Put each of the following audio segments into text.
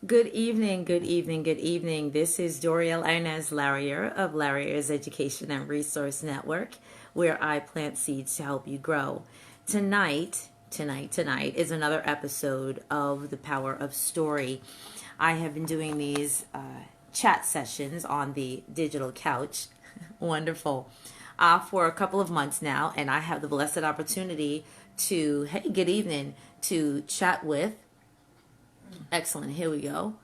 Good evening, good evening, good evening. This is Doriel Inez Larrier of Larrier's Education and Resource Network, where I plant seeds to help you grow. Tonight is another episode of The Power of Story. I have been doing these chat sessions on the digital couch. Wonderful. For a couple of months now, and I have the blessed opportunity to, hey, good evening, to chat with. Excellent. Here we go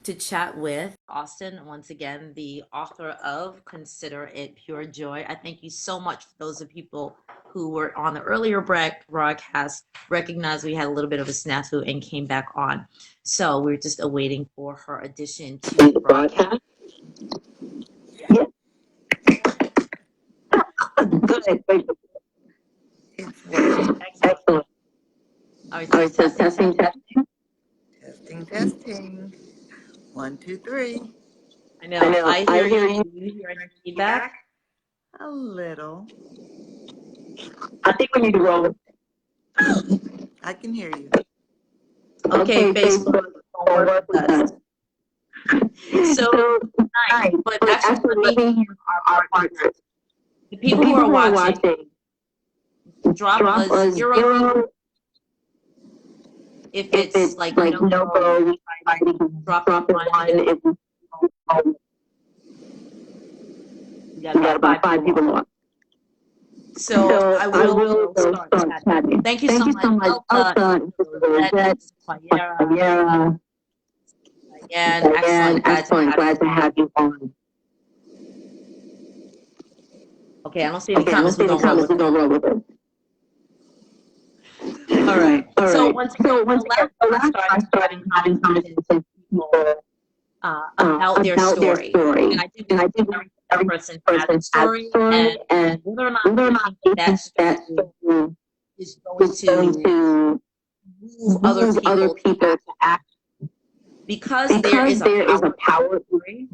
to chat with Austin, once again, the author of Consider It Pure Joy. I thank you so much for those of people who were on the earlier broadcast, recognized we had a little bit of a snafu and came back on. So we're just awaiting for her addition to the broadcast. Yeah. Good. It's working. Excellent. Excellent. All right, All right, so testing. Testing. 1, 2, 3. I know. I hear you. Do you hear any feedback? A little. I think we need to roll. I can hear you. Okay, Facebook. Don't work with us. So, tonight, but actually, let me hear our partners. The people who are watching, drop a zero. If it's like no go, we try to drop a one. We got about five people on. So I will start chatting. Thank you so much, Elsa, Payera. Again, excellent. Glad to have you on. Okay, I don't see any comments. We're going to roll with it. All right. So once again, I started having conversations with people about their story. And I think every person has a story, and whether or not you think that story is going to move other people to act. Because there is a power story.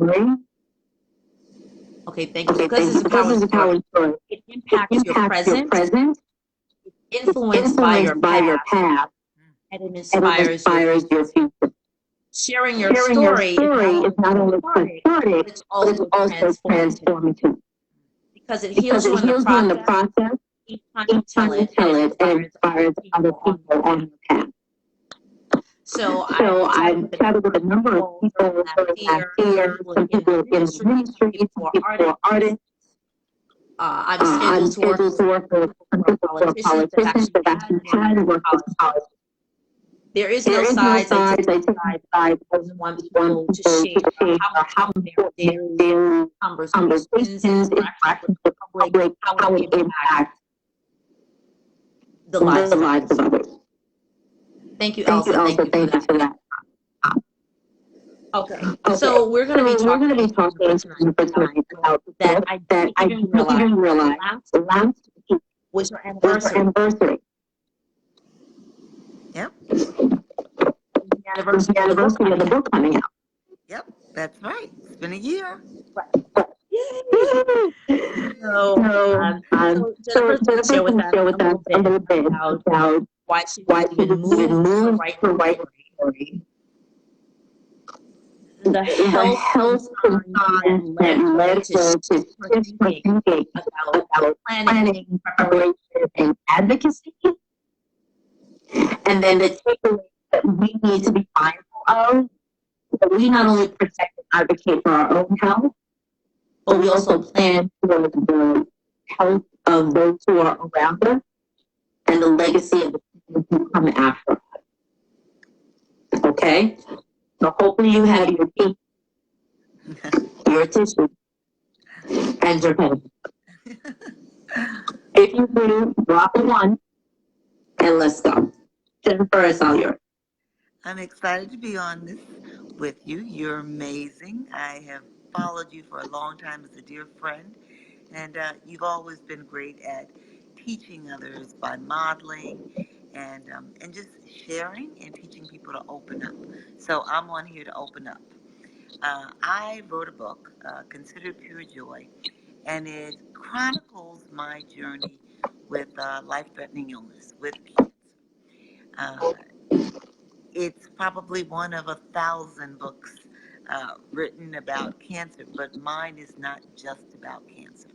Okay, thank you. Because there's a power story, it impacts your present, influenced by your past, and it inspires your future. Sharing your story is not only cathartic, but it's also transformative. Because it heals you in the process. Each time you tell it, it inspires other people on your path. So I've chatted with a number of people last year, some people in ministry, some people who are artists. I'm scheduled to work with some people who are politicians that actually had worked with politicians. There is no sides. I take sides as one people to share how their daily conversations, interactions with the public, how it impacts the lives of others. Thank you, Elsa. Thank you for that. Okay. So we're going to be talking for tonight about that I didn't even realize last week was your anniversary. Yep. The anniversary of the book coming out. Yep, that's right. It's been a year. So Jennifer share with us a little bit about why she even moved to write story. The health concern that led her to shift her thinking about planning, preparation, and advocacy. And then the takeaway that we need to be mindful of, that we not only protect and advocate for our own health, but we also plan for the health of those who are around us and the legacy of the people who come after us. Okay? So hopefully you have your tea, your tissue, and your pen. If you do, drop a one, and let's go. Jennifer, it's all yours. I'm excited to be on this with you. You're amazing. I have followed you for a long time as a dear friend, and you've always been great at teaching others by modeling and just sharing and teaching people to open up. So I'm on here to open up. I wrote a book, Considered Pure Joy, and it chronicles my journey with life-threatening illness with kids. It's probably one of 1,000 books written about cancer, but mine is not just about cancer.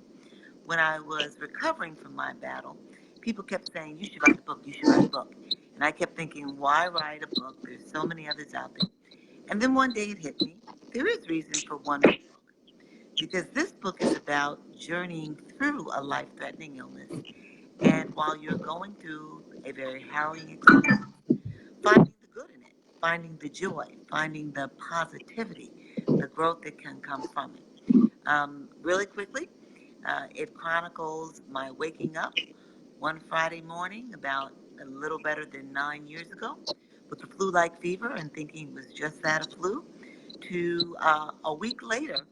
When I was recovering from my battle, people kept saying, "You should write a book, you should write a book." And I kept thinking, why write a book? There's so many others out there. And then one day it hit me. There is reason for one more book. Because this book is about journeying through a life-threatening illness. And while you're going through a very harrowing experience, finding the good in it, finding the joy, finding the positivity, the growth that can come from it. Really quickly, it chronicles my waking up one Friday morning about a little better than 9 years ago with a flu-like fever and thinking it was just that, a flu, to a week later,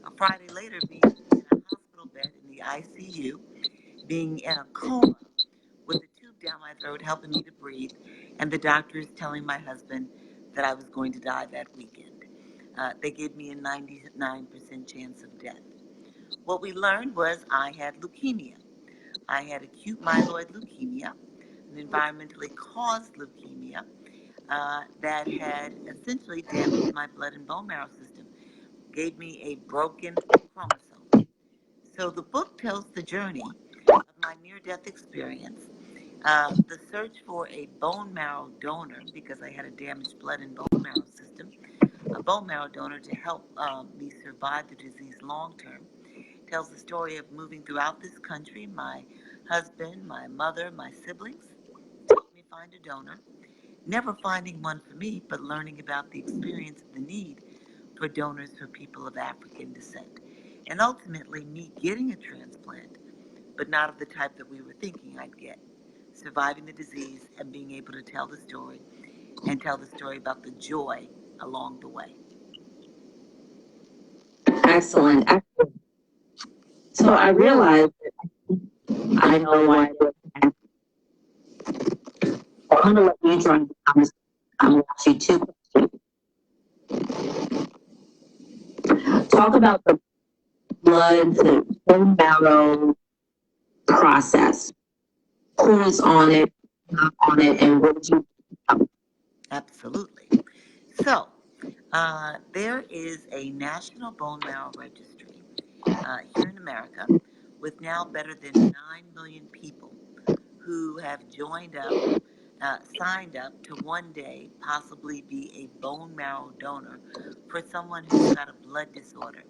a Friday later, being in a hospital bed in the ICU, being in a coma with a tube down my throat helping me to breathe, and the doctors telling my husband that I was going to die that weekend. They gave me a 99% chance of death. What we learned was I had leukemia. I had acute myeloid leukemia, an environmentally caused leukemia that had essentially damaged my blood and bone marrow system, gave me a broken chromosome. So the book tells the journey of my near-death experience, the search for a bone marrow donor because I had a damaged blood and bone marrow system, a bone marrow donor to help me survive the disease long term. Tells the story of moving throughout this country, my husband, my mother, my siblings, to help me find a donor. Never finding one for me, but learning about the experience of the need for donors for people of African descent. And ultimately, me getting a transplant, but not of the type that we were thinking I'd get. Surviving the disease and being able to tell the story and tell the story about the joy along the way. Excellent. Excellent. So I realized that I know why I'm going to let you join the conversation. I'm going to ask you two questions. Talk about the the bone marrow process. Who is on it, not on it, and what did you do? Absolutely. So, there is a National Bone Marrow Registry here in America with now better than 9 million people who have joined up, signed up to one day possibly be a bone marrow donor for someone who's got a blood disorder,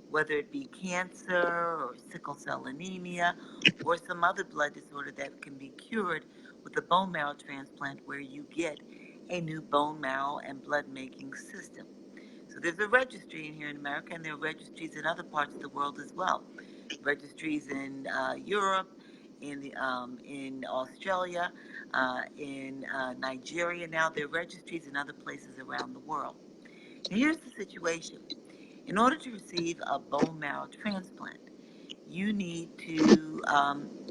whether it be cancer or sickle cell anemia or some other blood disorder that can be cured with a bone marrow transplant where you get a new bone marrow and blood making system. So there's a registry in here in America, and there are registries in other parts of the world as well. Registries in Europe, in Australia, in Nigeria. Now there are registries in other places around the world. And here's the situation. In order to receive a bone marrow transplant, you need to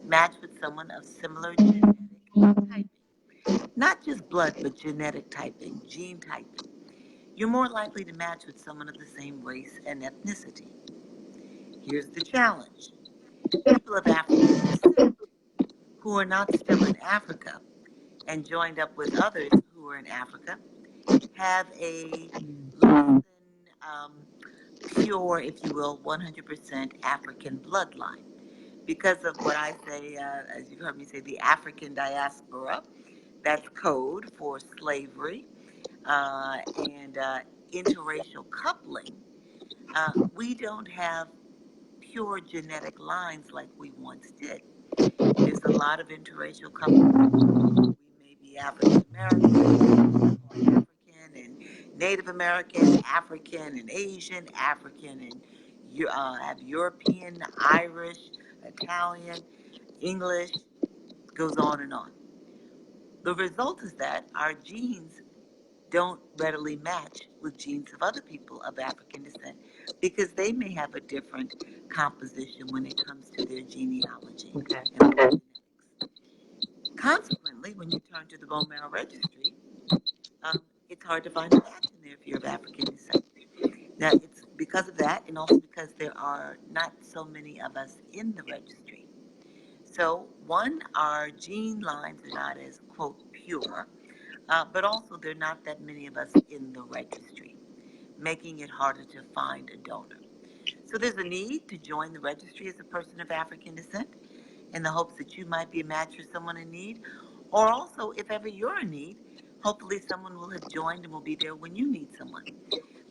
match with someone of similar genetic typing. Not just blood, but genetic typing, gene typing. You're more likely to match with someone of the same race and ethnicity. Here's the challenge. People of African descent who are not still in Africa and joined up with others who are in Africa have a less than pure, if you will, 100% African bloodline. Because of what I say, as you've heard me say, the African diaspora, that's code for slavery and interracial coupling. We don't have pure genetic lines like we once did. There's a lot of interracial coupling. We may be African American, African and Native American, African and Asian, African and have European, Irish, Italian, English, goes on and on. The result is that our genes don't readily match with genes of other people of African descent because they may have a different composition when it comes to their genealogy and their genetics. Consequently, when you turn to the bone marrow registry, it's hard to find a match in there if you're of African descent. Now, it's because of that, and also because there are not so many of us in the registry. So, one, our gene lines are not as, quote, pure. but also there are not that many of us in the registry, making it harder to find a donor. So there's a need to join the registry as a person of African descent in the hopes that you might be a match for someone in need. Or also, if ever you're in need, hopefully someone will have joined and will be there when you need someone.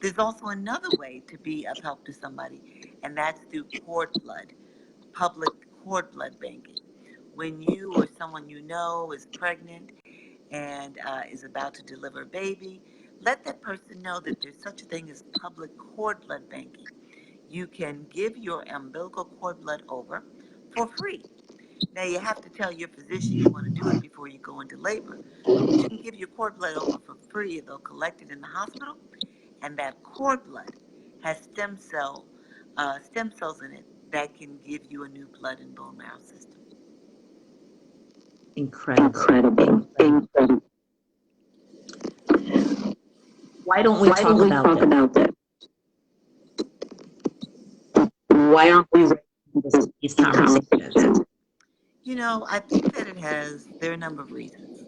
There's also another way to be of help to somebody, and that's through cord blood, public cord blood banking. When you or someone you know is pregnant and is about to deliver a baby, let that person know that there's such a thing as public cord blood banking. You can give your umbilical cord blood over for free. Now, you have to tell your physician you want to do it before you go into labor, but you can give your cord blood over for free. They'll collect it in the hospital, and that cord blood has stem cells in it that can give you a new blood and bone marrow system. Incredible. Why don't we talk about this? Why aren't we having these conversations? You know, I think that there are a number of reasons.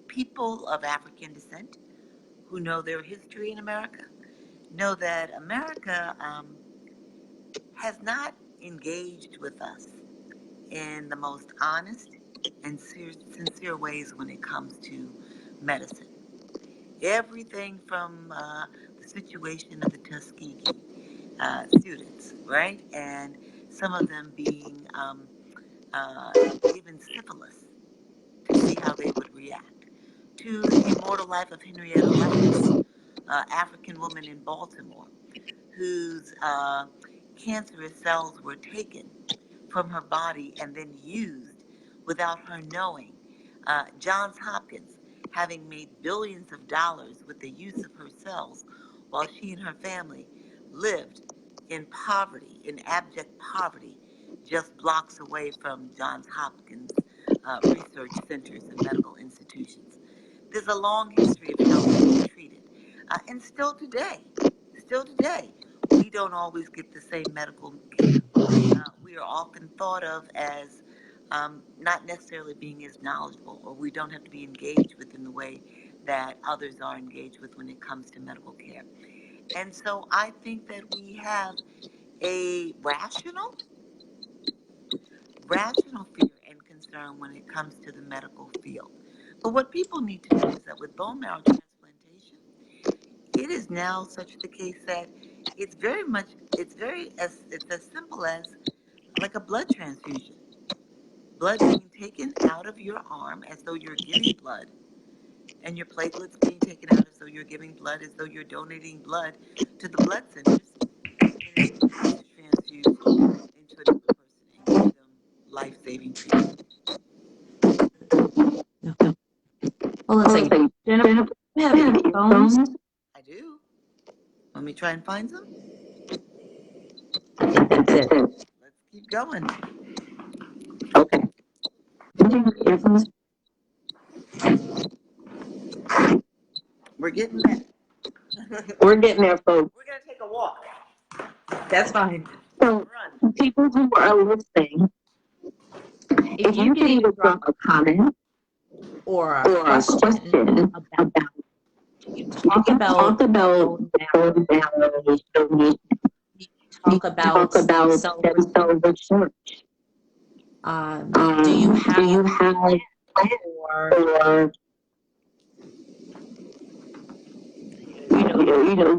People of African descent who know their history in America know that America has not engaged with us in the most honest and sincere ways when it comes to medicine. Everything from the situation of the Tuskegee students, right? And some of them being given syphilis to see how they would react, to the immortal life of Henrietta Lacks, African woman in Baltimore, whose cancerous cells were taken from her body and then used without her knowing. Johns Hopkins, having made billions of dollars with the use of her cells, while she and her family lived in poverty, in abject poverty, just blocks away from Johns Hopkins research centers and medical institutions. There's a long history of how we were treated. And still today, we don't always get the same medical care. We are often thought of as not necessarily being as knowledgeable, or we don't have to be engaged with in the way that others are engaged with when it comes to medical care. And so I think that we have a rational fear and concern when it comes to the medical field. But what people need to know is that with bone marrow transplantation, it is now such the case that it's as simple as like a blood transfusion. Blood being taken out of your arm as though you're giving blood, and your platelets being taken out as though you're giving blood, as though you're donating blood to the blood centers, and then it's used to transfuse into another person and give them life-saving treatment. Okay. Hold on a second. Jennifer, do you have earphones? I do. Let me try and find some. I think that's it. Let's keep going. Okay. Earphones? We're getting there. We're getting there, folks. We're going to take a walk. That's fine. So, people who are listening, if you could either drop a comment Or a or a question about talk about bone marrow donation, talk about stem cell research. do you have or you know,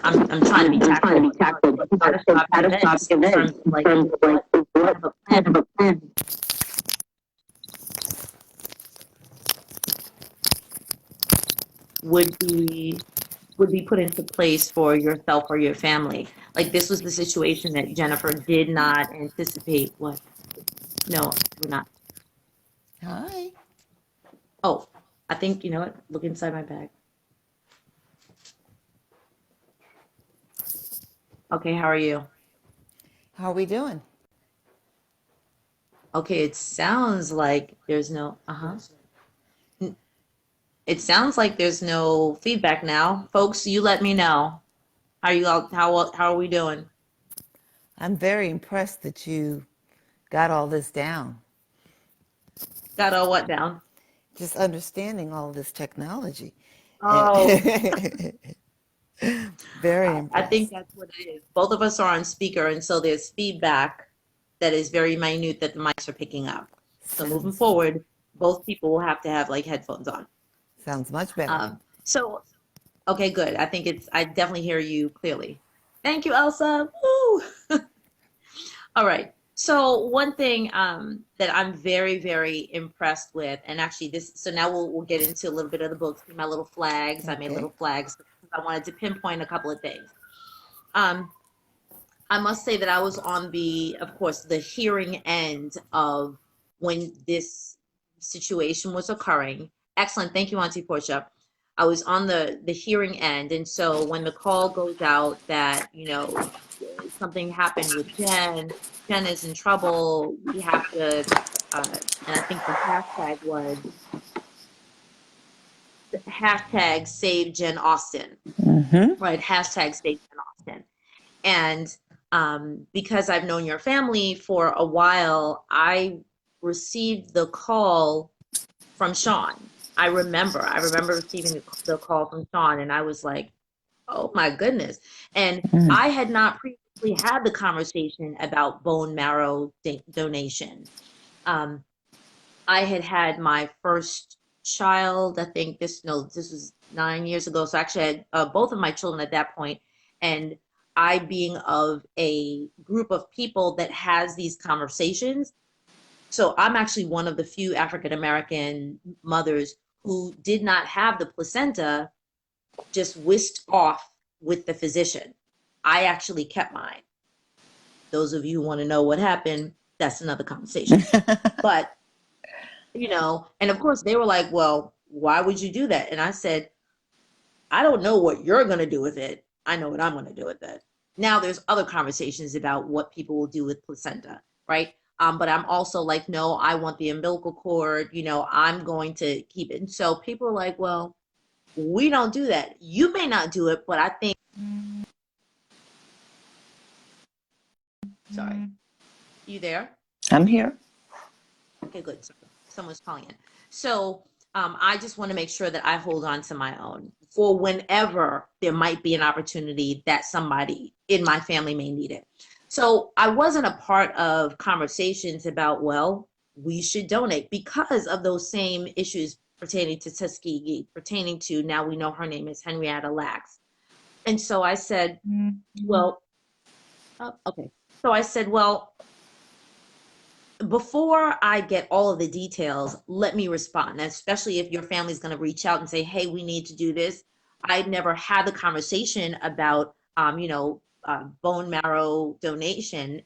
I'm trying to be tactful. Catastrophic events in terms of like what kind of a plan would be put into place for yourself or your family. Like this was the situation that Jennifer did not anticipate. What? No, we're not. Hi. Oh, I think, you know what? Look inside my bag. Okay, how are you? How are we doing? Okay, it sounds like there's no, It sounds like there's no feedback now. Folks, you let me know. How you all, how are we doing? I'm very impressed that you got all this down. Got all what down? just understanding all of this technology. And Oh, very I think impressed. that's what it is. Both of us are on speaker, and so there's feedback that is very minute that the mics are picking up. So moving Sounds forward, both people will have to have like headphones on. sounds much better. So okay, good. I definitely hear you clearly. Thank you, Elsa. Woo! All right. So one thing that I'm very, very impressed with, and actually so now we'll get into a little bit of the book. See my little flags. I made Okay. little flags because I wanted to pinpoint a couple of things. Um, I must say that I was on of course, the hearing end of when this situation was occurring. Excellent. Thank you, Auntie Portia. I was on the hearing end. And so when the call goes out that, something happened with Jen is in trouble, we have to, and I think the hashtag was hashtag save Jen Austen, Mm-hmm. right? Hashtag save Jen Austen. And because I've known your family for a while, I received the call from Sean. I remember receiving the call from Sean, and I was like, oh my goodness. And I had not previously had the conversation about bone marrow donation. Um, I had my first child, I think this was 9 years ago. So actually I had both of my children at that point. And I being of a group of people that has these conversations. So I'm actually one of the few African American mothers who did not have the placenta just whisked off with the physician. I actually kept mine. Those of you who want to know what happened, that's another conversation. But and of course they were like, well, why would you do that? And I said, I don't know what you're going to do with it. I know what I'm going to do with it. Now there's other conversations about what people will do with placenta, right? But I'm also like, no, I want the umbilical cord, I'm going to keep it. And so people are like, well, we don't do that. You may not do it, but I think, sorry, you there? I'm here. Okay, good. So someone's calling in. So I just want to make sure that I hold on to my own for whenever there might be an opportunity that somebody in my family may need it. So I wasn't a part of conversations about, well, we should donate because of those same issues pertaining to Tuskegee, pertaining to now we know her name is Henrietta Lacks. And so I said, well, okay. So I said, well, before I get all of the details, let me respond, especially if your family's going to reach out and say, hey, we need to do this. I'd never had the conversation about, bone marrow donation,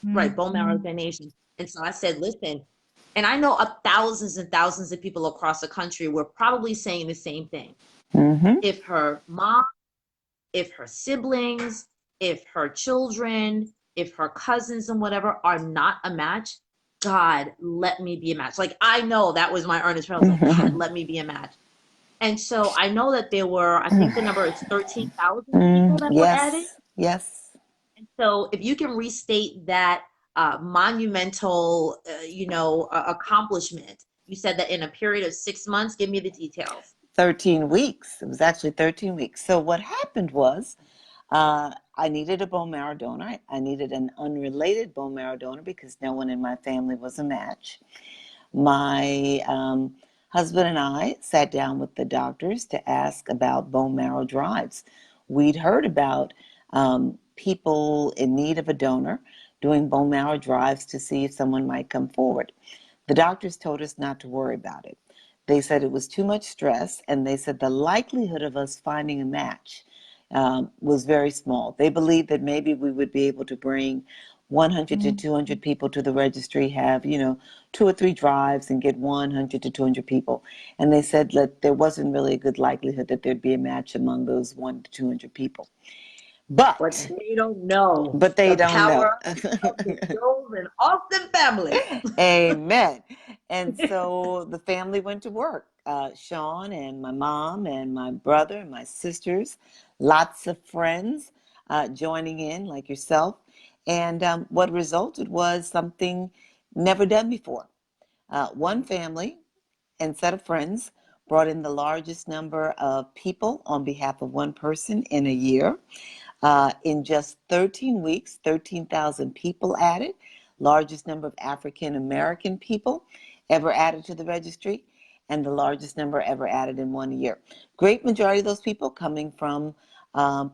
right, bone marrow donation. And so I said, listen, and I know thousands and thousands of people across the country were probably saying the same thing. Mm-hmm. If her mom, if her siblings, if her children, if her cousins and whatever are not a match, God, let me be a match. Like, I know that was my earnest prayer. I was like, God, let me be a match. And so I know that there were, I think the number is 13,000 people that were added. Yes. Yes. And so if you can restate that monumental, accomplishment, you said that in a period of 6 months, give me the details. 13 weeks. It was actually 13 weeks. So what happened was I needed a bone marrow donor. I needed an unrelated bone marrow donor because no one in my family was a match. My husband and I sat down with the doctors to ask about bone marrow drives. We'd heard about people in need of a donor doing bone marrow drives to see if someone might come forward. The doctors told us not to worry about it. They said it was too much stress, and they said the likelihood of us finding a match was very small. They believed that maybe we would be able to bring 100 to 200 people to the registry, have, 2 or 3 drives and get 100 to 200 people. And they said that there wasn't really a good likelihood that there'd be a match among those 1 to 200 people. But But they don't know they the don't know. power of the Jones and Austin family. Amen. And so the family went to work. Sean and my mom and my brother and my sisters, lots of friends joining in, like yourself. And what resulted was something never done before. One family and set of friends brought in the largest number of people on behalf of one person in a year. In just 13 weeks, 13,000 people added, largest number of African American people ever added to the registry, and the largest number ever added in 1 year. Great majority of those people coming from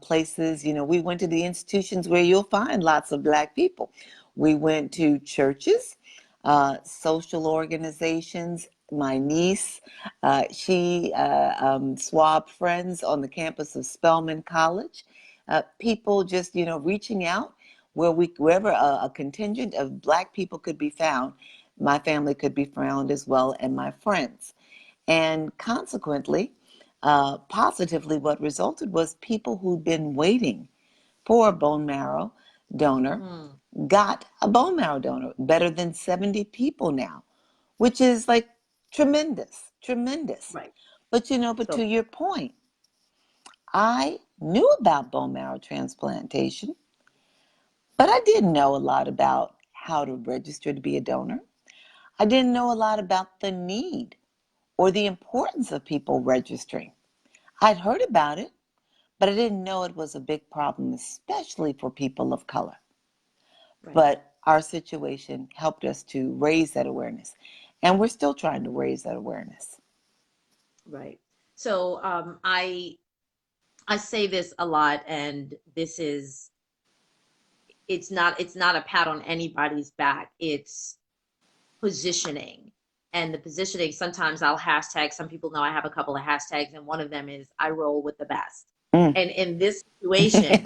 places, we went to the institutions where you'll find lots of Black people. We went to churches, social organizations. My niece, she swabbed friends on the campus of Spelman College. People just, reaching out wherever a contingent of Black people could be found, my family could be found as well, and my friends. And consequently, positively, what resulted was people who'd been waiting for a bone marrow donor got a bone marrow donor. Better than 70 people now, which is like tremendous. Right. But So, to your point, I knew about bone marrow transplantation, but I didn't know a lot about how to register to be a donor. I didn't know a lot about the need or the importance of people registering. I'd heard about it, but I didn't know it was a big problem, especially for people of color. right. But our situation helped us to raise that awareness. And we're still trying to raise that awareness. Right. So I say this a lot, and this is it's not a pat on anybody's back. It's positioning. And the positioning, sometimes I'll hashtag, some people know I have a couple of hashtags, and one of them is I roll with the best. Mm. And in this situation,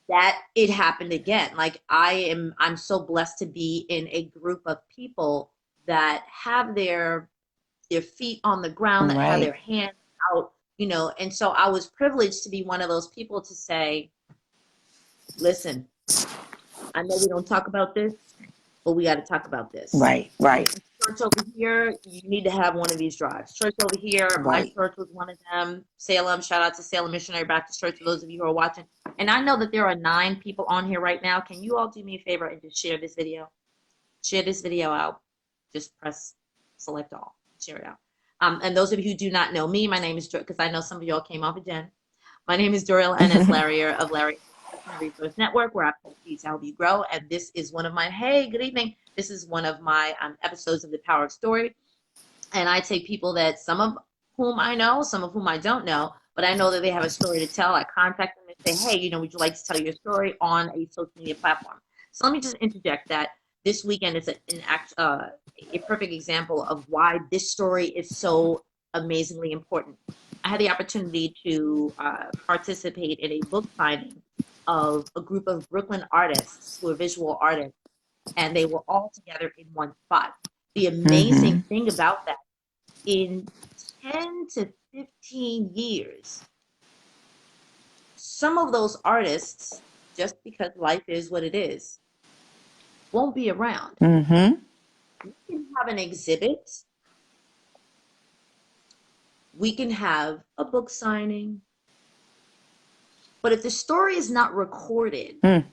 that it happened again. Like I'm so blessed to be in a group of people that have their feet on the ground, that have their Right. hands out, and so I was privileged to be one of those people to say, listen, I know we don't talk about this, but we got to talk about this. Right. Church over here, you need to have one of these drives. Church over here, my Right. church was one of them. Salem, shout out to Salem Missionary Baptist Church for those of you who are watching. And I know that there are 9 people on here right now. Can you all do me a favor and just share this video? Share this video out. Just press select all. Share it out. And those of you who do not know me, my name is, because I know some of y'all came off of Jen. My name is Doriel N.S. Larrier of Larrier Resource Network, where I post these to help you grow. And this is one of my, hey, good evening. This is one of my episodes of The Power of Story. And I take people that some of whom I know, some of whom I don't know, but I know that they have a story to tell. I contact them and say, hey, would you like to tell your story on a social media platform? So let me just interject that this weekend is a perfect example of why this story is so amazingly important. I had the opportunity to participate in a book signing of a group of Brooklyn artists who are visual artists, and they were all together in one spot. The amazing thing about that, in 10 to 15 years, some of those artists, just because life is what it is, won't be around. Mm-hmm. We can have an exhibit. We can have a book signing. But if the story is not recorded in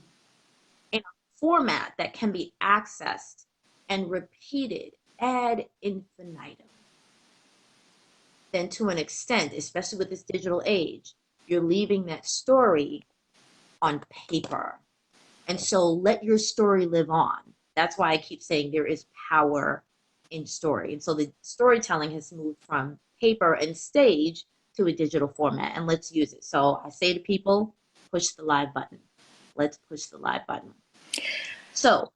a format that can be accessed and repeated ad infinitum, then to an extent, especially with this digital age, you're leaving that story on paper. And so let your story live on. That's why I keep saying there is power in story. And so the storytelling has moved from paper and stage to a digital format, and let's use it. So I say to people, push the live button. Let's push the live button. So,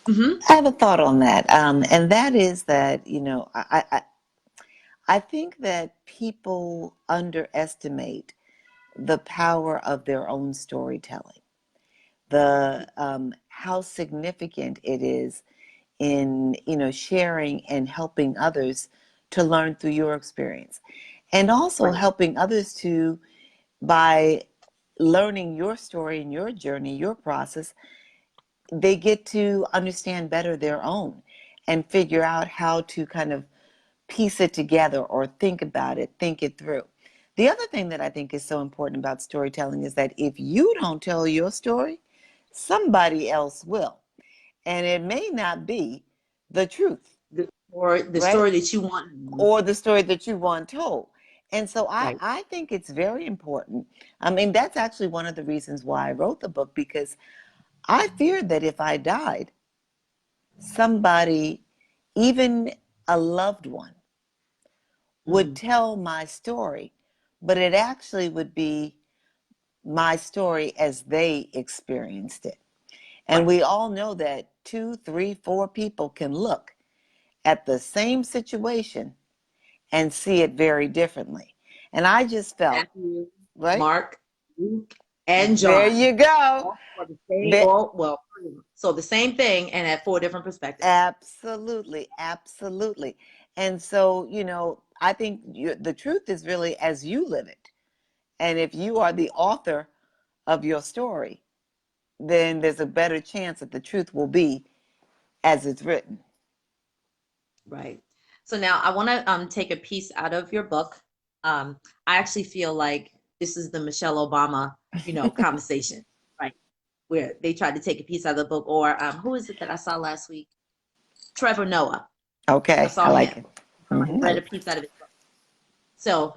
I have a thought on that, and that is that I think that people underestimate the power of their own storytelling, how significant it is in sharing and helping others to learn through your experience, and also right. helping others to, by learning your story and your journey, your process, they get to understand better their own and figure out how to kind of piece it together or think about it, think it through. The other thing that I think is so important about storytelling is that if you don't tell your story, somebody else will. And it may not be the truth. or the right? story that you want. Or the story that you want told. And so Right. I think it's very important. I mean, that's actually one of the reasons why I wrote the book, because I feared that if I died, somebody, even a loved one, would Mm, tell my story, but it actually would be my story as they experienced it. And right. we all know that 2, 3, 4 people can look at the same situation and see it very differently. And I just felt, Matthew, right? Mark, Luke, and There John. you go. All for the same, Ve- all, well, so the same thing and at 4 different perspectives. Absolutely, absolutely. And so, I think the truth is really as you live it. And if you are the author of your story, then there's a better chance that the truth will be as it's written. Right. So now I want to take a piece out of your book. Um, I actually feel like this is the Michelle Obama, conversation, right? Where they tried to take a piece out of the book, or who is it that I saw last week? Trevor Noah. I Okay, I saw like him. it. Somebody read a piece out of his book. So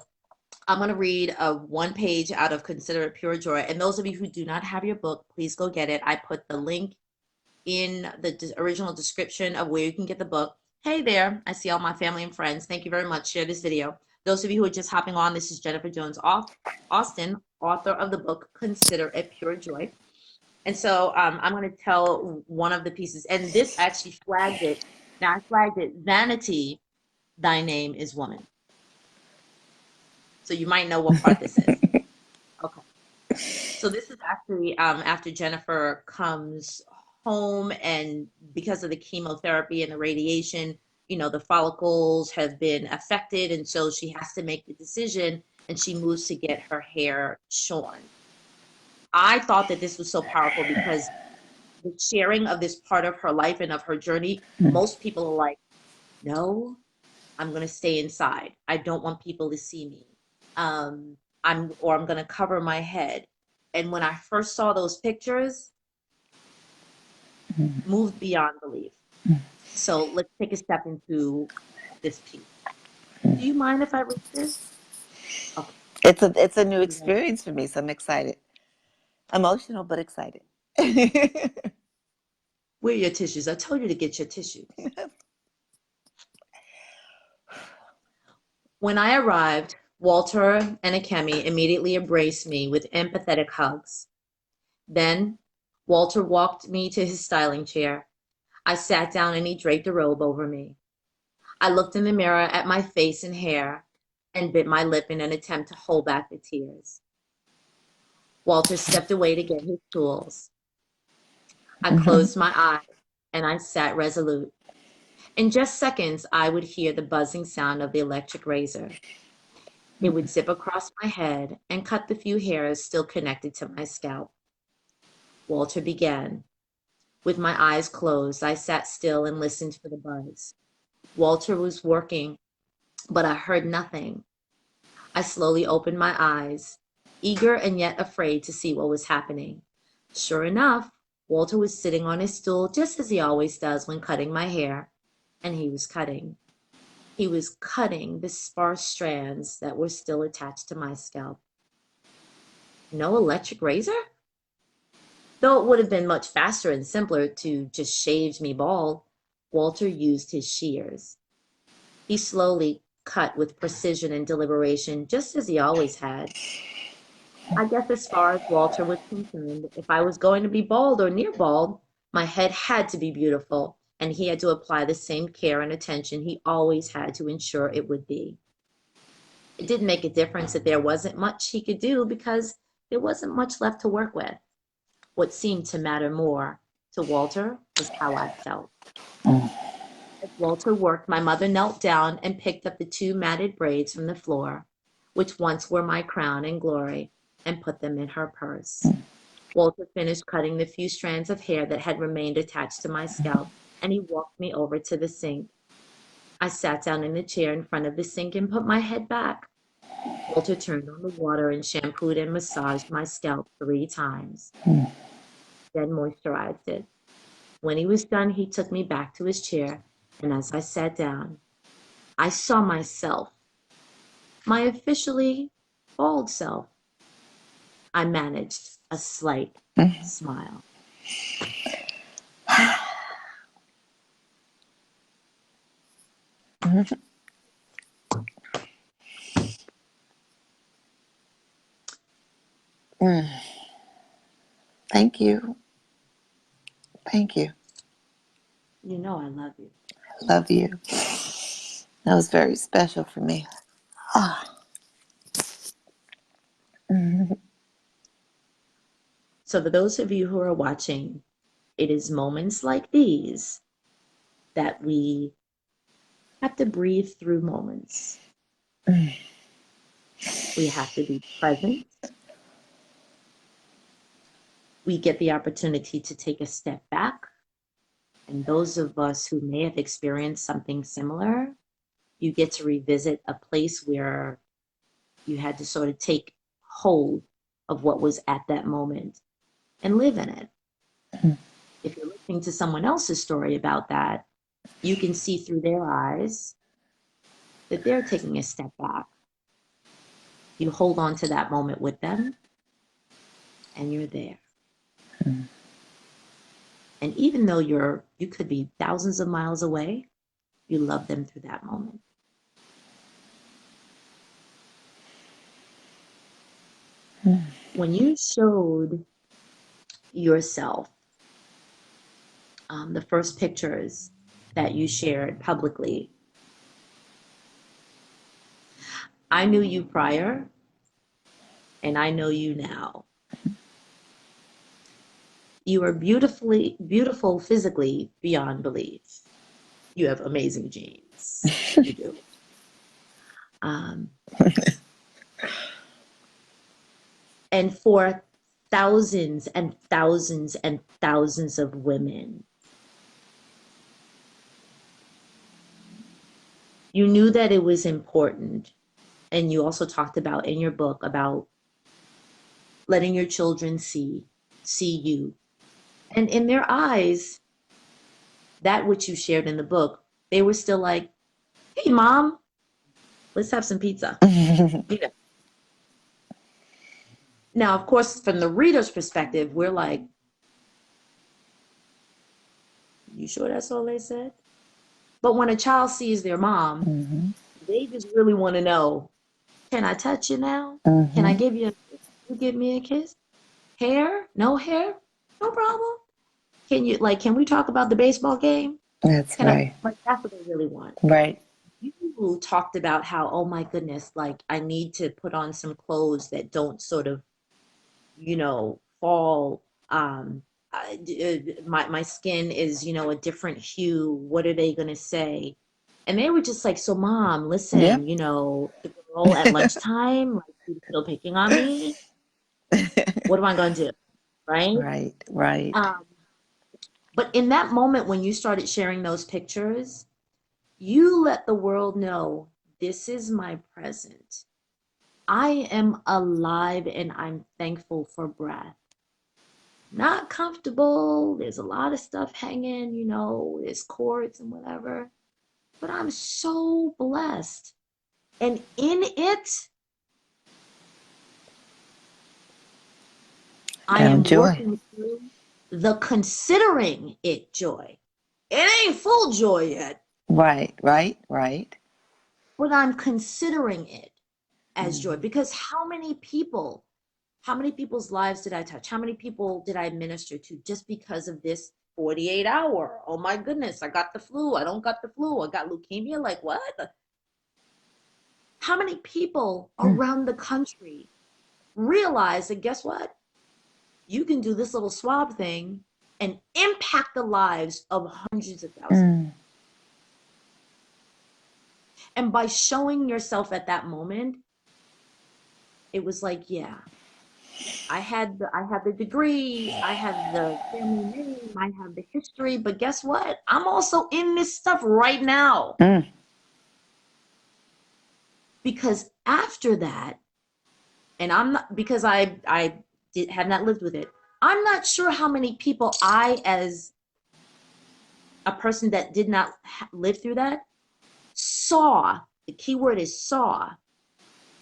I'm going to read a one page out of Consider It Pure Joy. And those of you who do not have your book, please go get it. I put the link in the original description of where you can get the book. Hey there, I see all my family and friends. Thank you very much. Share this video. Those of you who are just hopping on, this is Jennifer Jones Austin, author of the book Consider It Pure Joy. And so I'm going to tell one of the pieces, and this actually flagged it. Now I flagged it, Vanity, thy name is woman. So you might know what part this is. Okay. So this is actually after Jennifer comes home, and because of the chemotherapy and the radiation, the follicles have been affected, and so she has to make the decision, and she moves to get her hair shorn. I thought that this was so powerful because the sharing of this part of her life and of her journey, most people are like, no, I'm going to stay inside. I don't want people to see me. I'm going to cover my head. And when I first saw those pictures, moved beyond belief. So let's take a step into this piece. Do you mind if I read this? Okay. It's a new experience for me, so I'm excited. Emotional, but excited. Where are your tissues? I told you to get your tissues. When I arrived, Walter and Akemi immediately embraced me with empathetic hugs. Then Walter walked me to his styling chair. I sat down and he draped a robe over me. I looked in the mirror at my face and hair and bit my lip in an attempt to hold back the tears. Walter stepped away to get his tools. I closed my eyes and I sat resolute. In just seconds, I would hear the buzzing sound of the electric razor. It would zip across my head and cut the few hairs still connected to my scalp. Walter began. With my eyes closed, I sat still and listened for the buzz. Walter was working, but I heard nothing. I slowly opened my eyes, eager and yet afraid to see what was happening. Sure enough, Walter was sitting on his stool just as he always does when cutting my hair, and he was cutting. He was cutting the sparse strands that were still attached to my scalp. No electric razor? Though it would have been much faster and simpler to just shave me bald, Walter used his shears. He slowly cut with precision and deliberation, just as he always had. I guess as far as Walter was concerned, if I was going to be bald or near bald, my head had to be beautiful, and he had to apply the same care and attention he always had to ensure it would be. It didn't make a difference that there wasn't much he could do because there wasn't much left to work with. What seemed to matter more to Walter was how I felt. As Walter worked, my mother knelt down and picked up the 2 matted braids from the floor, which once were my crown and glory, and put them in her purse. Walter finished cutting the few strands of hair that had remained attached to my scalp, and he walked me over to the sink. I sat down in the chair in front of the sink and put my head back. Walter turned on the water and shampooed and massaged my scalp 3 times, then moisturized it. When he was done, he took me back to his chair And as I sat down, I saw myself, my officially bald self. I managed a slight smile. Thank you. Thank you. You know I love you. Love you. That was very special for me. So for those of you who are watching, it is moments like these that we have to breathe through moments. We have to be present. We get the opportunity to take a step back. And those of us who may have experienced something similar, you get to revisit a place where you had to sort of take hold of what was at that moment and live in it. If you're listening to someone else's story about that, you can see through their eyes that they're taking a step back. You hold on to that moment with them, and you're there. And even though you could be thousands of miles away, you love them through that moment. When you showed yourself the first pictures that you shared publicly, I knew you prior, and I know you now. You are beautiful physically beyond belief. You have amazing genes. You do. And for thousands and thousands and thousands of women, you knew that it was important. And you also talked about in your book about letting your children see you. And in their eyes, that which you shared in the book, they were still like, hey, Mom, let's have some pizza. You know. Now, of course, from the reader's perspective, we're like, you sure that's all they said? But when a child sees their mom, they just really want to know, can I touch you now? Can I give you you give me a kiss? Hair? No hair? No problem. Can we talk about the baseball game? That's right. That's what they really want. Right. You talked about how, oh my goodness, I need to put on some clothes that don't sort of, fall. My skin is, a different hue. What are they gonna say? And they were just like, so Mom, listen, Yeah. The girl at lunchtime, she's still picking on me. What am I gonna do? Right? Right. But in that moment when you started sharing those pictures, you let the world know, this is my present. I am alive and I'm thankful for breath. Not comfortable. There's a lot of stuff hanging, there's cords and whatever. But I'm so blessed. And in it, I am joy. working through the considering it joy. It ain't full joy yet. Right. But I'm considering it as joy, because how many people's lives did I touch? How many people did I minister to just because of this 48 hour? Oh my goodness, I got the flu. I don't got the flu. I got leukemia. Like what? How many people around the country realize that, guess what? You can do this little swab thing and impact the lives of hundreds of thousands. And by showing yourself at that moment, it was like, yeah, I had the degree, I have the family name, I have the history, but guess what? I'm also in this stuff right now. Because after that, and I'm not, because I have not lived with it, I'm not sure how many people I, as a person that did not live through that saw, the key word is saw,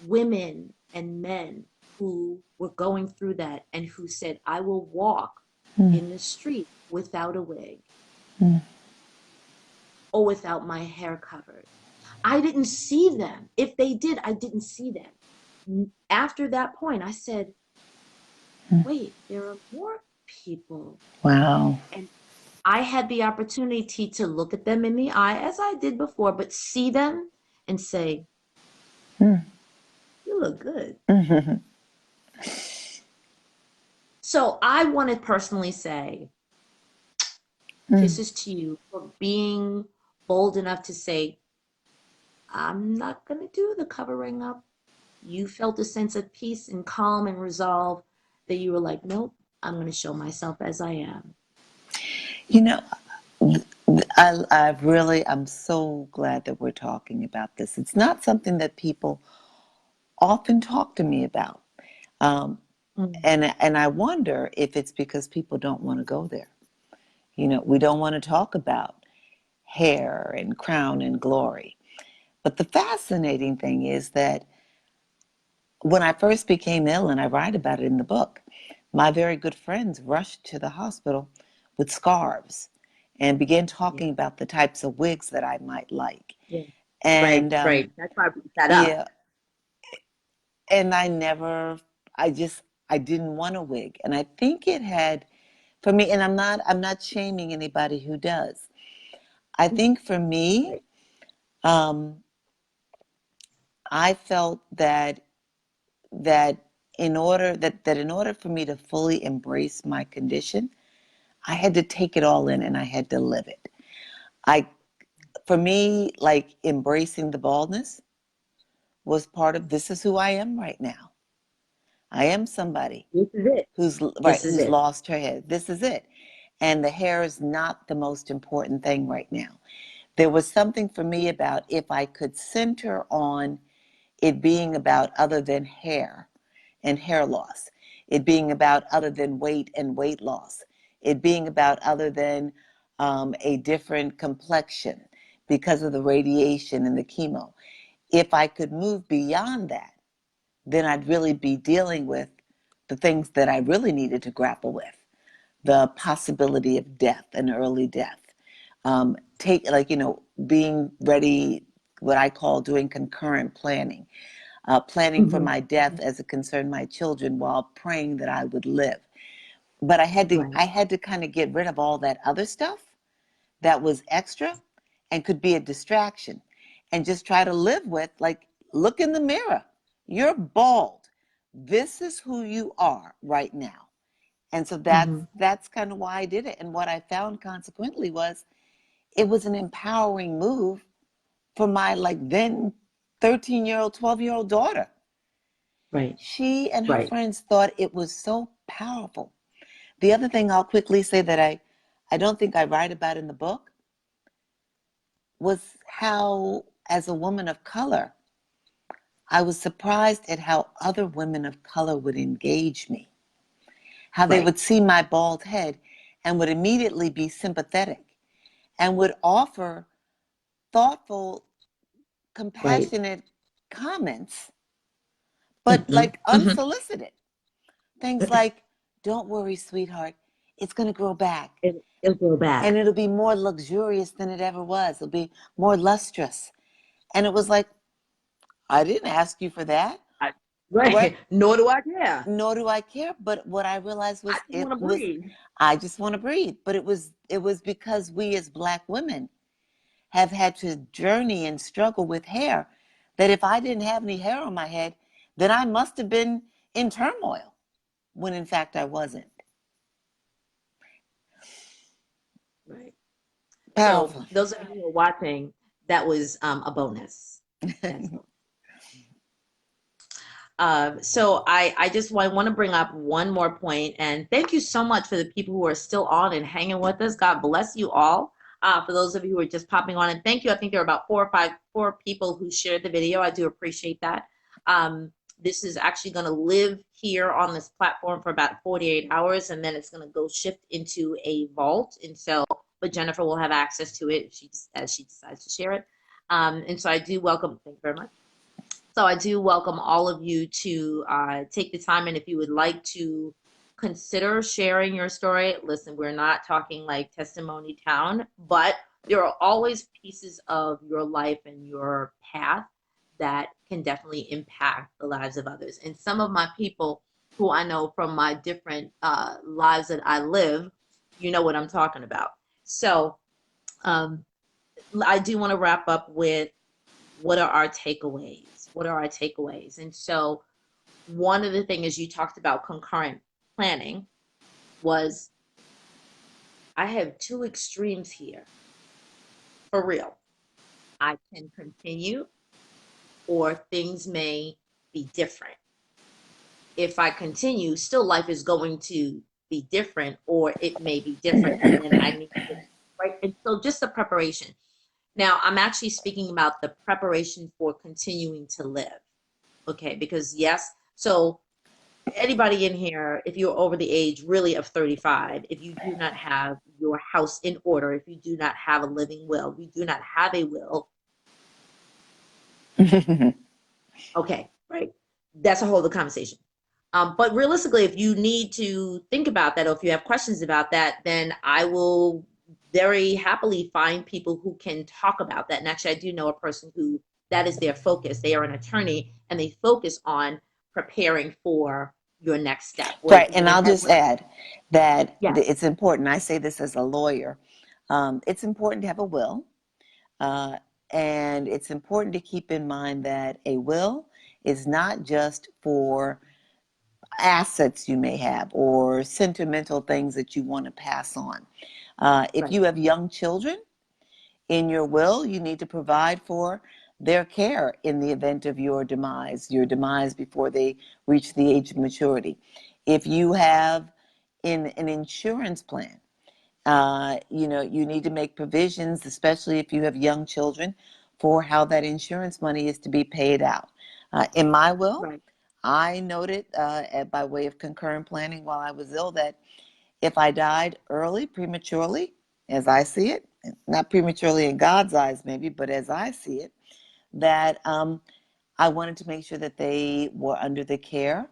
women and men who were going through that and who said, I will walk in the street without a wig or without my hair covered. I didn't see them. If they did, I didn't see them. After that point, I said, wait, there are more people. Wow. And I had the opportunity to look at them in the eye as I did before, but see them and say, you look good. So I want to personally say, kisses to you for being bold enough to say, I'm not going to do the covering up. You felt a sense of peace and calm and resolve that you were like, nope, I'm going to show myself as I am. You know, I'm so glad that we're talking about this. It's not something that people often talk to me about. And I wonder if it's because people don't want to go there. You know, we don't want to talk about hair and crown and glory. But the fascinating thing is that when I first became ill, and I write about it in the book, my very good friends rushed to the hospital with scarves and began talking about the types of wigs that I might like. Yeah. And Right. That's why I brought that up. yeah, and I didn't want a wig. And I think it had, for me, and I'm not shaming anybody who does. I think for me, I felt that in order for me to fully embrace my condition, I had to take it all in and I had to live it. For me, like embracing the baldness was part of this is who I am right now. I am somebody This is it. who's lost her head. This is it. And the hair is not the most important thing right now. There was something for me about if I could center on it being about other than hair and hair loss, it being about other than weight and weight loss, it being about other than a different complexion because of the radiation and the chemo. If I could move beyond that, then I'd really be dealing with the things that I really needed to grapple with, the possibility of death and early death. Being ready, what I call doing concurrent planning, planning for my death as it concerned my children while praying that I would live. But I had to kind of get rid of all that other stuff that was extra and could be a distraction, and just try to live with, like, look in the mirror. You're bald. This is who you are right now. And so that's kind of why I did it. And what I found consequently was it was an empowering move for my then 13-year-old, 12-year-old daughter. Right. She and her friends thought it was so powerful. The other thing I'll quickly say that I don't think I write about in the book was how, as a woman of color, I was surprised at how other women of color would engage me. How they would see my bald head and would immediately be sympathetic and would offer thoughtful, compassionate comments, but unsolicited. Things like, don't worry, sweetheart, it's going to grow back. It'll grow back. And it'll be more luxurious than it ever was. It'll be more lustrous. And it was like, I didn't ask you for that. Nor do I care. Nor do I care. But what I realized was I just want to breathe. But it was because we as Black women have had to journey and struggle with hair, that if I didn't have any hair on my head, then I must have been in turmoil, when in fact I wasn't. Right. Powerful. So those of you who are watching, that was a bonus. So I just want to bring up one more point, and thank you so much for the people who are still on and hanging with us. God bless you all. For those of you who are just popping on, and thank you. I think there are about four people who shared the video. I do appreciate that. This is actually going to live here on this platform for about 48 hours, and then it's going to go shift into a vault. And so but Jennifer will have access to it as she decides to share it. And so I do welcome, thank you very much. So I do welcome all of you to take the time, and if you would like to consider sharing your story, listen, we're not talking like testimony town, but there are always pieces of your life and your path that can definitely impact the lives of others. And some of my people who I know from my different lives that I live, you know what I'm talking about. So I do want to wrap up with what are our takeaways? What are our takeaways? And so one of the things you talked about concurrent planning was I have two extremes here. For real. I can continue or things may be different. If I continue, still life is going to be different or it may be different. And then I need to, right? And so just the preparation. Now, I'm actually speaking about the preparation for continuing to live. Okay, because yes, so anybody in here, if you're over the age really of 35, if you do not have your house in order, if you do not have a living will, if you do not have a will, okay, right? That's a whole other conversation. But realistically, if you need to think about that or if you have questions about that, then I will very happily find people who can talk about that. And actually, I do know a person who that is their focus. They are an attorney and they focus on preparing for your next step. Right, and I'll just add that Yes. it's important. I say this as a lawyer. It's important to have a will, and it's important to keep in mind that a will is not just for assets you may have or sentimental things that you want to pass on. If Right. you have young children, in your will, you need to provide for their care in the event of your demise before they reach the age of maturity. If you have in an insurance plan, you need to make provisions, especially if you have young children, for how that insurance money is to be paid out. In my will, Right. I noted by way of concurrent planning while I was ill that if I died early, prematurely, as I see it, not prematurely in God's eyes maybe, but as I see it, that I wanted to make sure that they were under the care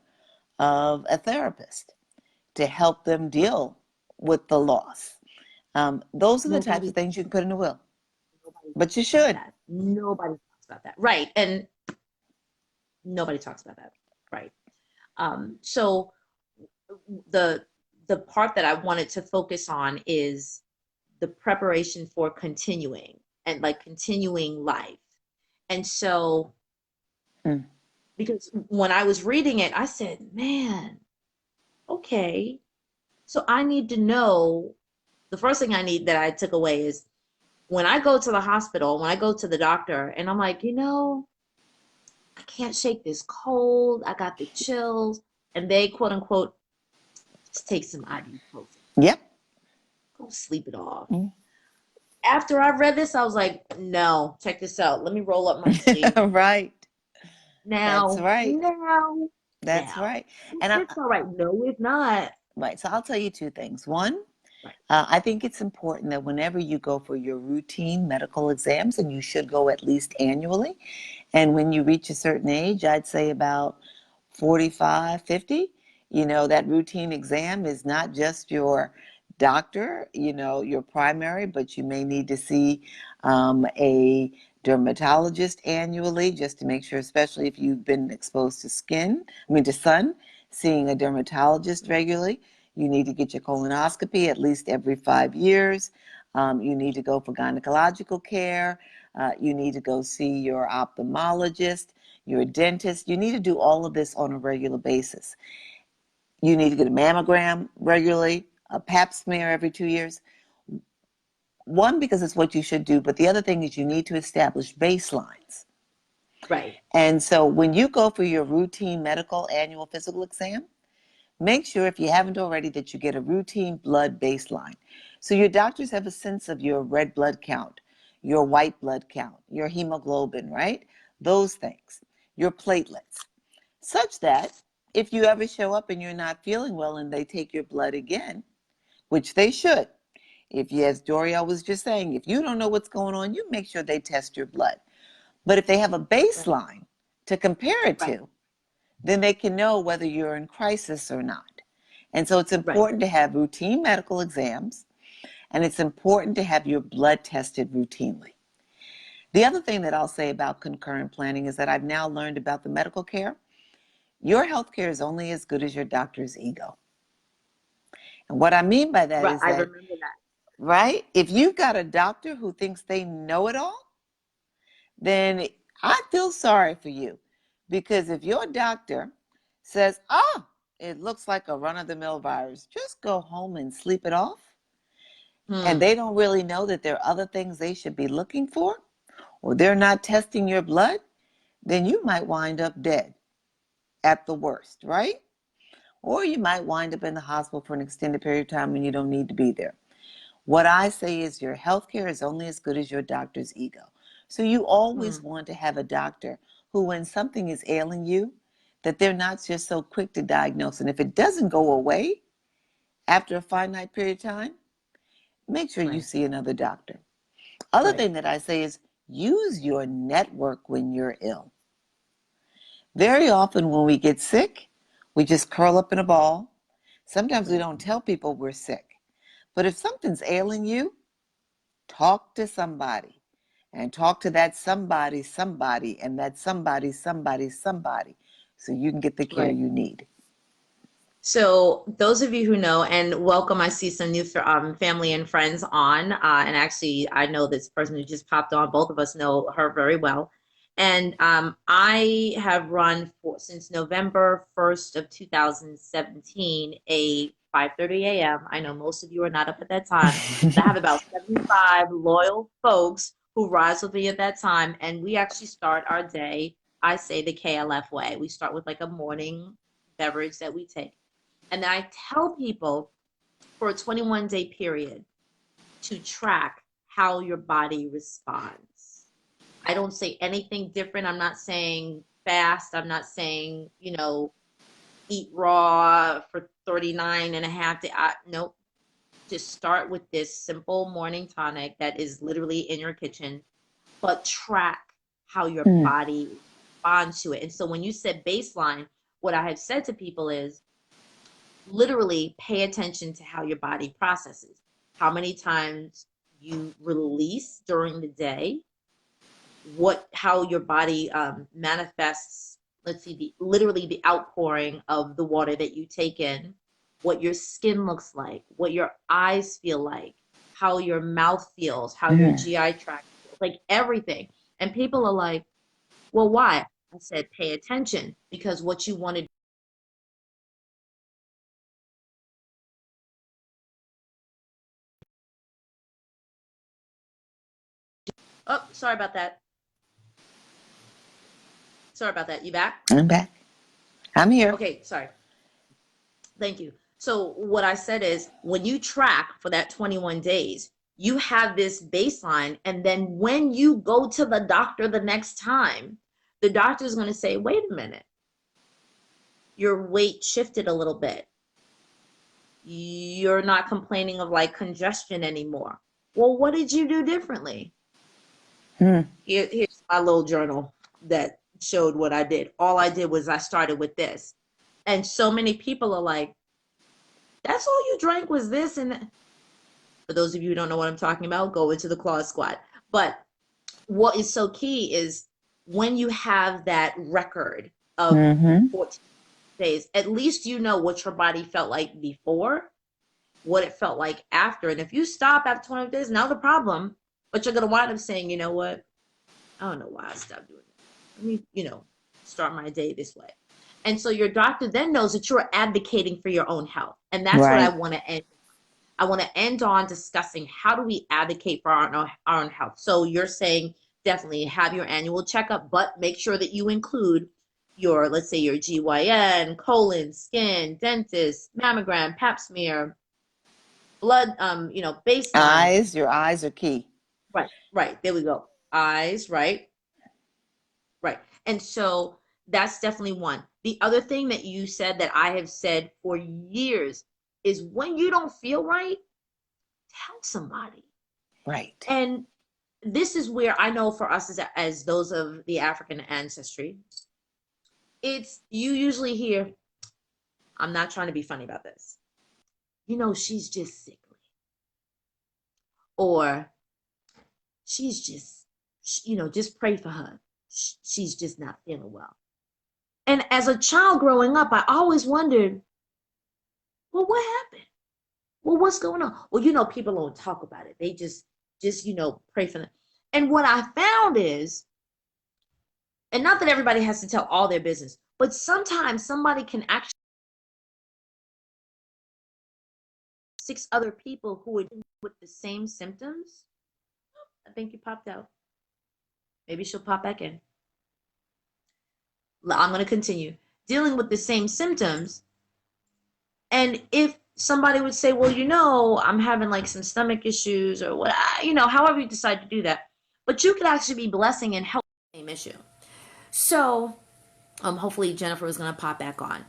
of a therapist to help them deal with the loss. Those are the types of things you can put in a will, but you should. Nobody talks about that. Right. And nobody talks about that. Right. So the part that I wanted to focus on is the preparation for continuing and like continuing life. And so because when I was reading it, I said, man, okay. So I need to know the first thing I need that I took away is when I go to the hospital, when I go to the doctor, and I'm like, I can't shake this cold. I got the chills. And they, quote unquote, just take some ibuprofen. Yep. Go sleep it off. After I read this, I was like, no, check this out. Let me roll up my sleeve. Right. Now, That's right. That's now. right. And it's all right. No, it's not. Right. So I'll tell you two things. One, Right. I think it's important that whenever you go for your routine medical exams, and you should go at least annually, and when you reach a certain age, I'd say about 45, 50, that routine exam is not just your doctor, your primary, but you may need to see a dermatologist annually just to make sure, especially if you've been exposed to sun, seeing a dermatologist regularly. You need to get your colonoscopy at least every 5 years. You need to go for gynecological care. You need to go see your ophthalmologist, your dentist. You need to do all of this on a regular basis. You need to get a mammogram regularly, a pap smear every 2 years. One, because it's what you should do, but the other thing is you need to establish baselines. Right. And so when you go for your routine medical annual physical exam, make sure, if you haven't already, that you get a routine blood baseline. So your doctors have a sense of your red blood count, your white blood count, your hemoglobin, right? Those things, your platelets, such that if you ever show up and you're not feeling well and they take your blood again, which they should, If you, as Doriel was just saying, if you don't know what's going on, you make sure they test your blood. But if they have a baseline to compare it Right. to, then they can know whether you're in crisis or not. And so it's Right. important to have routine medical exams, and it's important to have your blood tested routinely. The other thing that I'll say about concurrent planning is that I've now learned about the medical care. Your health care is only as good as your doctor's ego. And what I mean by that Right. is I that, remember that. right, if you've got a doctor who thinks they know it all, then I feel sorry for you. Because if your doctor says, oh, it looks like a run-of-the-mill virus, just go home and sleep it off, and they don't really know that there are other things they should be looking for, or they're not testing your blood, then you might wind up dead at the worst, right? Or you might wind up in the hospital for an extended period of time when you don't need to be there. What I say is your healthcare is only as good as your doctor's ego. So you always want to have a doctor who, when something is ailing you, that they're not just so quick to diagnose. And if it doesn't go away after a finite period of time, make sure you see another doctor. Other thing that I say is use your network when you're ill. Very often when we get sick, we just curl up in a ball. Sometimes we don't tell people we're sick. But if something's ailing you, talk to somebody, and talk to that somebody, and that somebody, so you can get the care you need. So those of you who know, and welcome, I see some new family and friends on, and actually I know this person who just popped on, both of us know her very well. And I have run since November 1st of 2017, a 5:30 a.m. I know most of you are not up at that time. I have about 75 loyal folks who rise with me at that time, and we actually start our day, I say the KLF way. We start with like a morning beverage that we take. And then I tell people for a 21-day period to track how your body responds. I don't say anything different. I'm not saying fast. I'm not saying, eat raw for 39 and a half days. Nope. Just start with this simple morning tonic that is literally in your kitchen, but track how your body responds to it. And so when you said baseline, what I have said to people is, literally pay attention to how your body processes, how many times you release during the day, how your body manifests. Let's see, literally the outpouring of the water that you take in, what your skin looks like, what your eyes feel like, how your mouth feels, how your GI tract feels, like everything. And people are like, well, why? I said, pay attention, because what you want to. Oh, sorry about that. Sorry about that. You back? I'm back. I'm here. Okay, sorry. Thank you. So what I said is, when you track for that 21 days, you have this baseline. And then when you go to the doctor the next time, the doctor is going to say, wait a minute, your weight shifted a little bit. You're not complaining of like congestion anymore. Well, what did you do differently? Here's my little journal that showed what I did. All I did was I started with this. And so many people are like, that's all you drank was this. And for those of you who don't know what I'm talking about, go into the claw squat. But what is so key is when you have that record of 14 days, at least you know what your body felt like before, what it felt like after. And if you stop after 20 days, now the problem, but you're going to wind up saying, you know what? I don't know why I stopped doing it. Let me, start my day this way. And so your doctor then knows that you're advocating for your own health. And that's what I want to end. I want to end on discussing how do we advocate for our own health. So you're saying definitely have your annual checkup, but make sure that you include your, let's say your GYN, colon, skin, dentist, mammogram, pap smear, blood, baseline. Your eyes are key. Right. There we go. Eyes, right. And so that's definitely one. The other thing that you said that I have said for years is when you don't feel right, tell somebody. Right. And this is where I know for us as those of the African ancestry, it's you usually hear, I'm not trying to be funny about this. She's just sickly. Or she's just, just pray for her. She's just not feeling well. And as a child growing up, I always wondered, well, what happened? Well, what's going on? Well, people don't talk about it. They just pray for them. And what I found is, and not that everybody has to tell all their business, but sometimes somebody can actually 6 other people who are with the same symptoms. I think you popped out. Maybe she'll pop back in. I'm going to continue. Dealing with the same symptoms. And if somebody would say, well, I'm having like some stomach issues or what, however you decide to do that. But you could actually be blessing and help the same issue. So hopefully Jennifer is going to pop back on.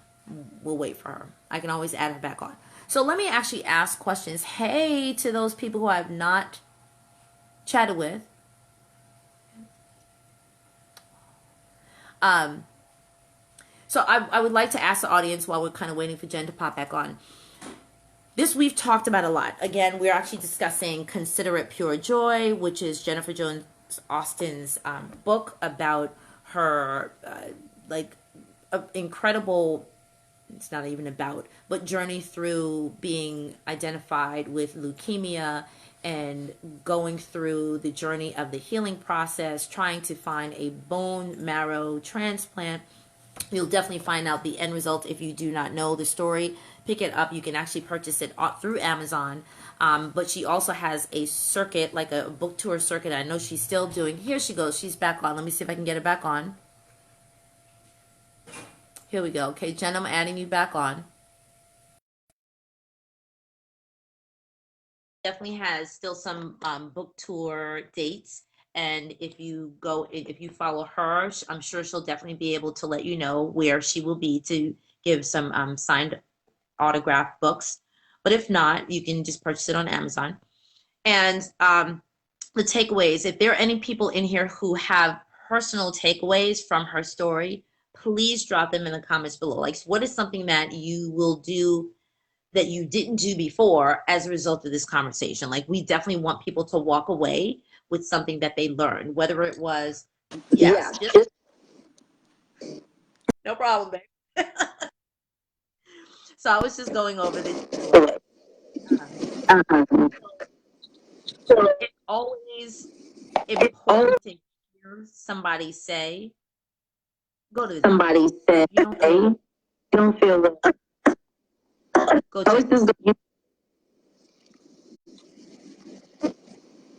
We'll wait for her. I can always add her back on. So let me actually ask questions. Hey, to those people who I have not chatted with. So I would like to ask the audience while we're kind of waiting for Jen to pop back on. This we've talked about a lot. Again, we're actually discussing Consider It Pure Joy, which is Jennifer Jones Austin's book about her incredible, it's not even about, but journey through being identified with leukemia and going through the journey of the healing process, trying to find a bone marrow transplant. You'll definitely find out the end result if you do not know the story. Pick it up. You can actually purchase it through Amazon. But she also has a circuit, like a book tour circuit. I know she's still doing. Here she goes. She's back on. Let me see if I can get her back on. Here we go. Okay, Jen, I'm adding you back on. Definitely has still some book tour dates. And if you follow her, I'm sure she'll definitely be able to let you know where she will be to give some signed autographed books. But if not, you can just purchase it on Amazon. And the takeaways, if there are any people in here who have personal takeaways from her story, please drop them in the comments below. Like, what is something that you will do that you didn't do before as a result of this conversation? Like, we definitely want people to walk away with something that they learned, whether it was, yes, yeah, just no problem, babe. So I was just going over this. So it's always important to hear somebody say, go to the doctor. Somebody say, you don't feel it. Go check.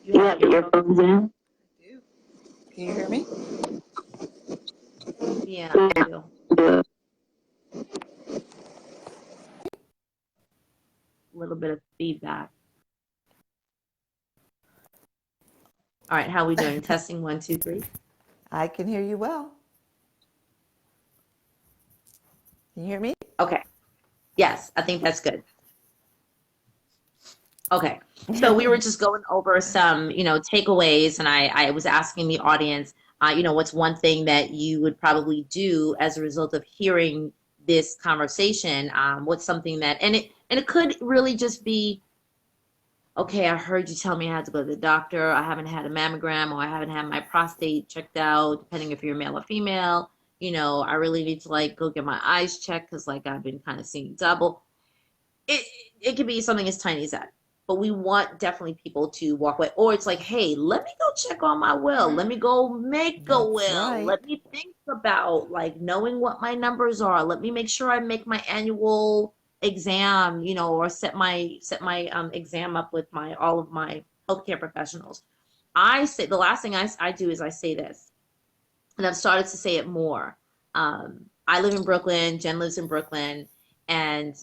You have your earphones in? Can you hear me? Yeah, I do. A little bit of feedback. All right, how are we doing? Testing 1, 2, 3. I can hear you well. Can you hear me? Okay. Yes, I think that's good. Okay. So we were just going over some, takeaways, and I was asking the audience, what's one thing that you would probably do as a result of hearing this conversation? What's something that, and it could really just be, okay, I heard you tell me I had to go to the doctor. I haven't had a mammogram, or I haven't had my prostate checked out, depending if you're male or female. I really need to go get my eyes checked because I've been kind of seeing double. It could be something as tiny as that. But we want definitely people to walk away. Or it's like, hey, let me go check on my will. Let me go make a will. Right. Let me think about knowing what my numbers are. Let me make sure I make my annual exam, or set my exam up with all of my healthcare professionals. I say the last thing I do is I say this, and I've started to say it more. I live in Brooklyn. Jen lives in Brooklyn, and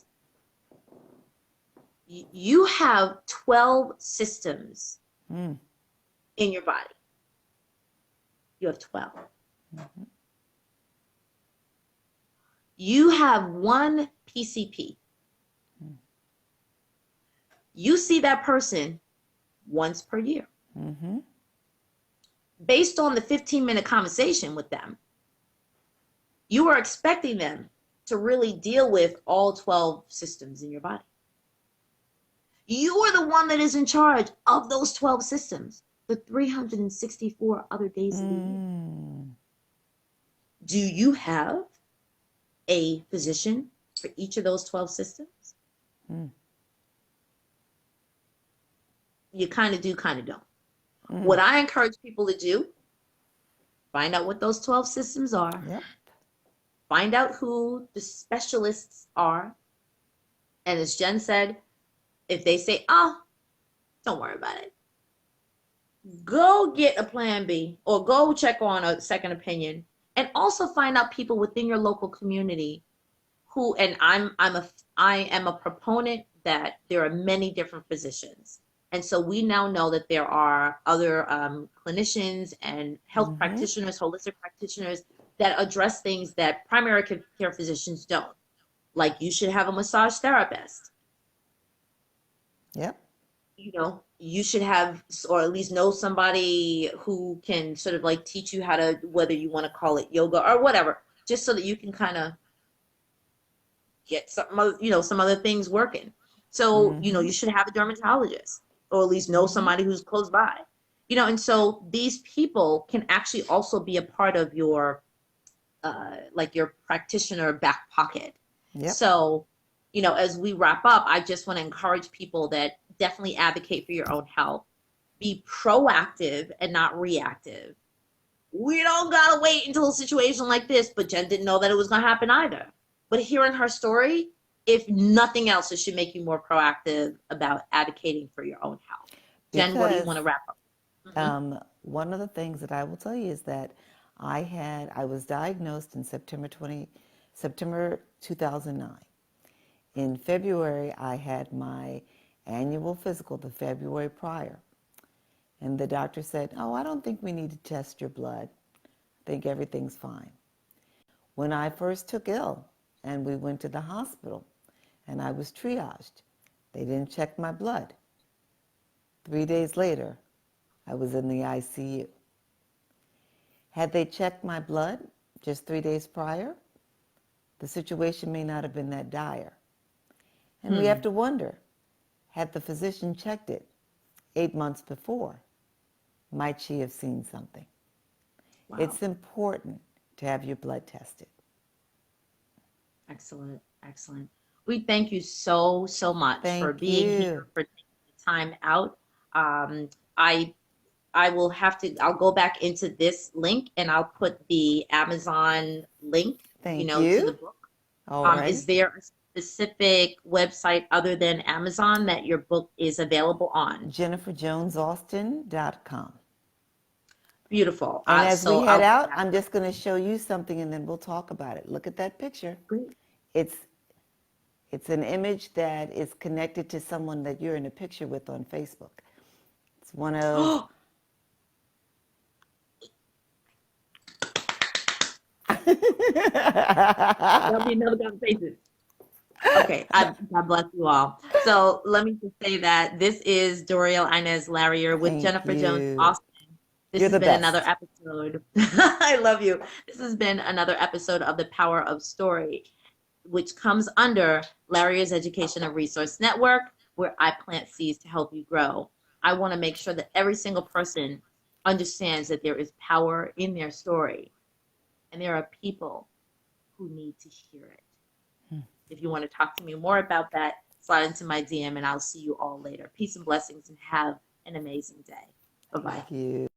you have 12 systems in your body. You have 12. Mm-hmm. You have one PCP. You see that person once per year. Mm-hmm. Based on the 15-minute conversation with them, you are expecting them to really deal with all 12 systems in your body. You are the one that is in charge of those 12 systems, the 364 other days of the year. Do you have a physician for each of those 12 systems? You kind of do, kind of don't. What I encourage people to do, find out what those 12 systems are. Yep. Find out who the specialists are. And as Jen said, if they say, oh, don't worry about it, go get a plan B or go check on a second opinion. And also find out people within your local community who, and I am a proponent that there are many different physicians. And so we now know that there are other clinicians and health practitioners, holistic practitioners that address things that primary care physicians don't. Like you should have a massage therapist. Yep. You know, you should have, or at least know somebody who can sort of like teach you how to, whether you want to call it yoga or whatever, just so that you can kind of get some other things working. So, you should have a dermatologist, or at least know somebody who's close by, and so these people can actually also be a part of your, like your practitioner back pocket. Yep. So, as we wrap up, I just want to encourage people that definitely advocate for your own health. Be proactive and not reactive. We don't gotta wait until a situation like this, but Jen didn't know that it was gonna happen either. But hearing her story, if nothing else, it should make you more proactive about advocating for your own health. Jen, what do you want to wrap up? One of the things that I will tell you is that I was diagnosed in September 2009. In February, I had my annual physical the February prior. And the doctor said, oh, I don't think we need to test your blood. I think everything's fine. When I first took ill and we went to the hospital and I was triaged, they didn't check my blood. 3 days later, I was in the ICU. Had they checked my blood just 3 days prior, the situation may not have been that dire. And we have to wonder, had the physician checked it 8 months before, might she have seen something? Wow. It's important to have your blood tested. Excellent, excellent. We thank you so much for being here, for taking the time out. I'll go back into this link and I'll put the Amazon link, to the book. All right. Is there a specific website other than Amazon that your book is available on? JenniferJonesAustin.com. Beautiful. And as we head out, I'm just going to show you something and then we'll talk about it. Look at that picture. Great. It's an image that is connected to someone that you're in a picture with on Facebook. It's one of... There'll be another conversation. Okay, God bless you all. So let me just say that this is Doriel Inez Larrier with Jennifer Jones Austin. This has been another episode. I love you. This has been another episode of The Power of Story, which comes under Larrier's Education and Resource Network, where I plant seeds to help you grow. I want to make sure that every single person understands that there is power in their story, and there are people who need to hear it. If you want to talk to me more about that, slide into my DM and I'll see you all later. Peace and blessings and have an amazing day. Bye-bye. Thank you.